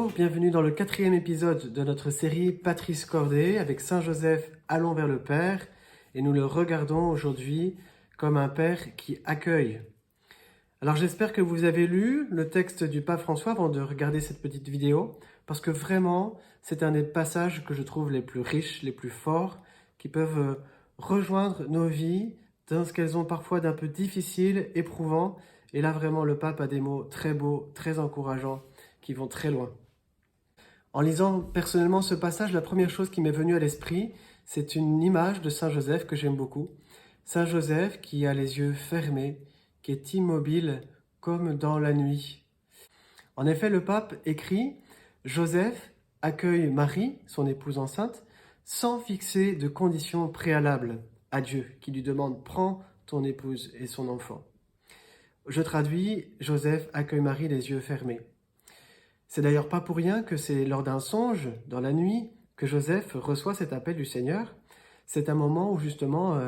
Bonjour, bienvenue dans le 4e épisode de notre série Patrice Corday avec Saint Joseph, allons vers le Père, et nous le regardons aujourd'hui comme un Père qui accueille. Alors j'espère que vous avez lu le texte du Pape François avant de regarder cette petite vidéo, parce que vraiment c'est un des passages que je trouve les plus riches, les plus forts, qui peuvent rejoindre nos vies dans ce qu'elles ont parfois d'un peu difficile, éprouvant, et là vraiment le Pape a des mots très beaux, très encourageants, qui vont très loin. En lisant personnellement ce passage, la première chose qui m'est venue à l'esprit, c'est une image de Saint Joseph que j'aime beaucoup. Saint Joseph qui a les yeux fermés, qui est immobile comme dans la nuit. En effet, le pape écrit « Joseph accueille Marie, son épouse enceinte, sans fixer de conditions préalables à Dieu, qui lui demande « Prends ton épouse et son enfant ». Je traduis « Joseph accueille Marie les yeux fermés ». C'est d'ailleurs pas pour rien que c'est lors d'un songe, dans la nuit, que Joseph reçoit cet appel du Seigneur. C'est un moment où justement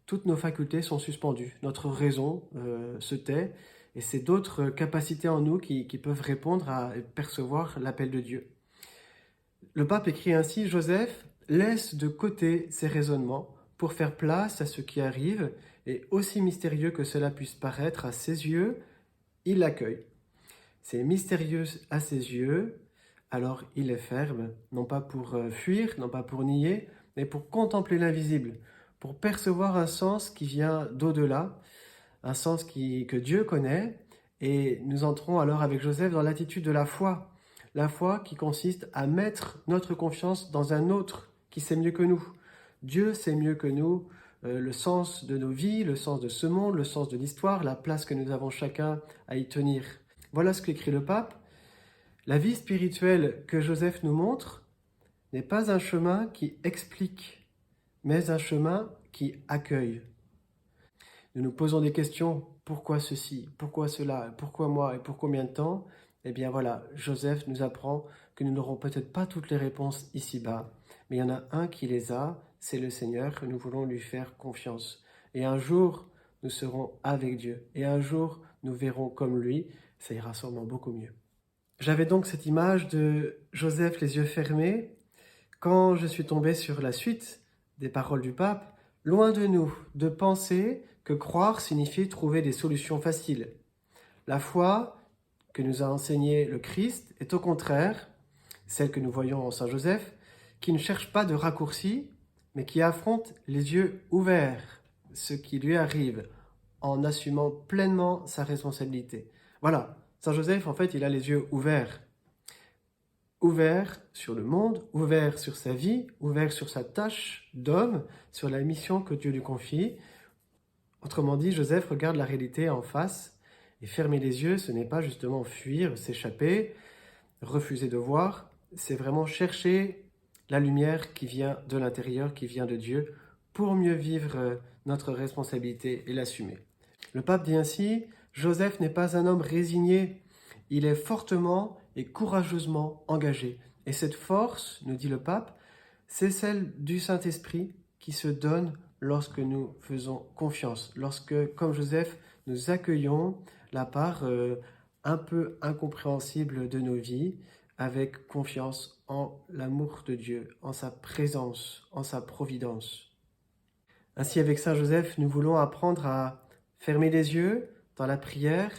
toutes nos facultés sont suspendues, notre raison se tait, et c'est d'autres capacités en nous qui peuvent répondre à percevoir l'appel de Dieu. Le pape écrit ainsi « Joseph laisse de côté ses raisonnements pour faire place à ce qui arrive, et aussi mystérieux que cela puisse paraître à ses yeux, il l'accueille. C'est mystérieux à ses yeux, alors il est ferme, non pas pour fuir, non pas pour nier, mais pour contempler l'invisible, pour percevoir un sens qui vient d'au-delà, un sens que Dieu connaît, et nous entrons alors avec Joseph dans l'attitude de la foi qui consiste à mettre notre confiance dans un autre qui sait mieux que nous. Dieu sait mieux que nous le sens de nos vies, le sens de ce monde, le sens de l'histoire, la place que nous avons chacun à y tenir. Voilà ce qu'écrit le pape. La vie spirituelle que Joseph nous montre n'est pas un chemin qui explique, mais un chemin qui accueille. Nous nous posons des questions, pourquoi ceci, pourquoi cela, pourquoi moi et pour combien de temps? Eh bien voilà, Joseph nous apprend que nous n'aurons peut-être pas toutes les réponses ici-bas, mais il y en a un qui les a, c'est le Seigneur, que nous voulons lui faire confiance. Et un jour, nous serons avec Dieu, et un jour, nous verrons comme lui, ça ira sûrement beaucoup mieux. J'avais donc cette image de Joseph les yeux fermés, quand je suis tombé sur la suite des paroles du pape, loin de nous de penser que croire signifie trouver des solutions faciles. La foi que nous a enseignée le Christ est au contraire celle que nous voyons en Saint Joseph, qui ne cherche pas de raccourcis, mais qui affronte les yeux ouverts ce qui lui arrive en assumant pleinement sa responsabilité. Voilà, Saint Joseph, en fait, il a les yeux ouverts. Ouvert sur le monde, ouvert sur sa vie, ouvert sur sa tâche d'homme, sur la mission que Dieu lui confie. Autrement dit, Joseph regarde la réalité en face, et fermer les yeux, ce n'est pas justement fuir, s'échapper, refuser de voir, c'est vraiment chercher la lumière qui vient de l'intérieur, qui vient de Dieu, pour mieux vivre notre responsabilité et l'assumer. Le pape dit ainsi, Joseph n'est pas un homme résigné, il est fortement et courageusement engagé. Et cette force, nous dit le pape, c'est celle du Saint-Esprit qui se donne lorsque nous faisons confiance, lorsque, comme Joseph, nous accueillons la part un peu incompréhensible de nos vies avec confiance en l'amour de Dieu, en sa présence, en sa providence. Ainsi, avec Saint Joseph, nous voulons apprendre à fermer les yeux dans la prière,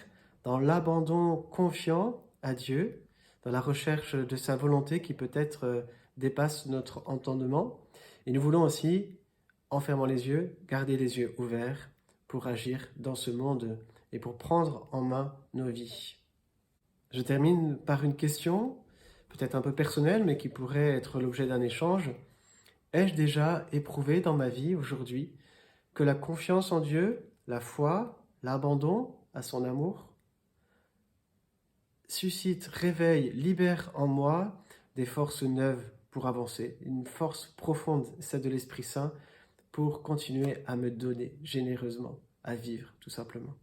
dans l'abandon confiant à Dieu, dans la recherche de sa volonté qui peut-être dépasse notre entendement. Et nous voulons aussi, en fermant les yeux, garder les yeux ouverts pour agir dans ce monde et pour prendre en main nos vies. Je termine par une question, peut-être un peu personnelle, mais qui pourrait être l'objet d'un échange. Ai-je déjà éprouvé dans ma vie aujourd'hui que la confiance en Dieu, la foi, l'abandon à son amour, suscite, réveille, libère en moi des forces neuves pour avancer, une force profonde, celle de l'Esprit Saint, pour continuer à me donner généreusement, à vivre tout simplement.